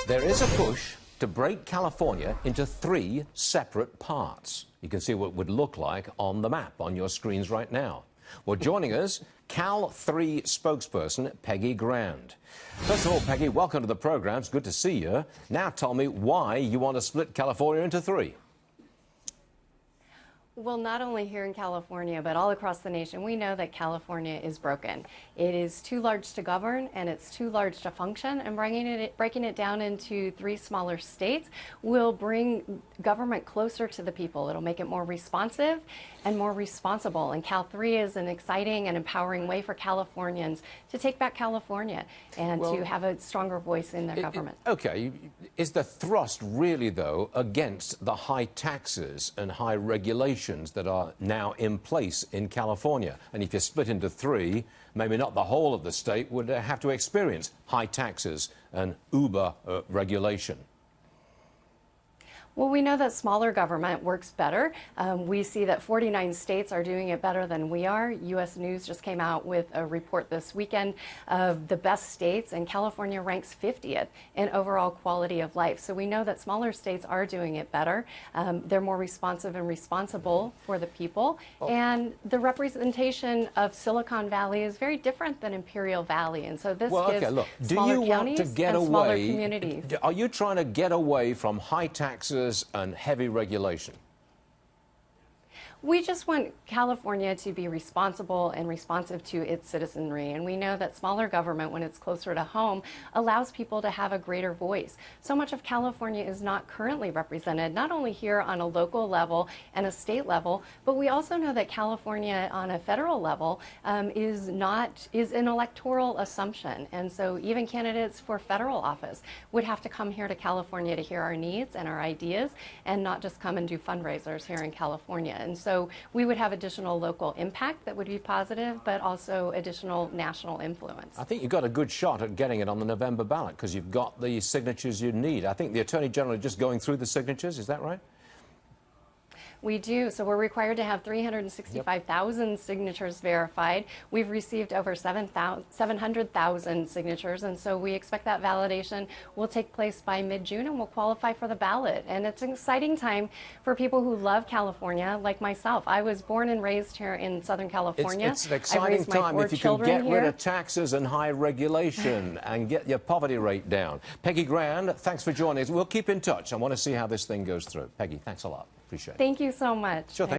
There is a push to break California into 3 separate parts. You can see what it would look like on the map on your screens right now. Well, joining us, Cal 3 spokesperson Peggy Grand. First of all, Peggy, welcome to the program. It's good to see you. Now tell me why you want to split California into 3. Well, not only here in California, but all across the nation, we know that California is broken. It is too large to govern, and it's too large to function, and breaking it down into 3 smaller states will bring government closer to the people. It'll make it more responsive and more responsible, and Cal 3 is an exciting and empowering way for Californians to take back California and to have a stronger voice in their government. Okay, is the thrust really, though, against the high taxes and high regulations that are now in place in California? And if you split into 3, maybe not the whole of the state would have to experience high taxes and uber regulation. Well, we know that smaller government works better. We see that 49 states are doing it better than we are. U.S. News just came out with a report this weekend of the best states, and California ranks 50th in overall quality of life. So we know that smaller states are doing it better. They're more responsive and responsible for the people. And the representation of Silicon Valley is very different than Imperial Valley. And so this gives smaller counties and smaller communities. Are you trying to get away from high taxes and heavy regulation? We just want California to be responsible and responsive to its citizenry. And we know that smaller government, when it's closer to home, allows people to have a greater voice. So much of California is not currently represented, not only here on a local level and a state level, but we also know that California on a federal level is an electoral assumption. And so even candidates for federal office would have to come here to California to hear our needs and our ideas and not just come and do fundraisers here in California. And so we would have additional local impact that would be positive, but also additional national influence. I think you've got a good shot at getting it on the November ballot because you've got the signatures you need. I think the Attorney General is just going through the signatures. Is that right? We do. So we're required to have 365,000 signatures verified. We've received over 700,000 signatures, and so we expect that validation will take place by mid-June and will qualify for the ballot. And it's an exciting time for people who love California, like myself. I was born and raised here in Southern California. It's an exciting time if you can get rid of taxes and high regulation and get your poverty rate down. Peggy Grand, thanks for joining us. We'll keep in touch. I want to see how this thing goes through. Peggy, thanks a lot. Appreciate it. Thank you so much. Sure thing.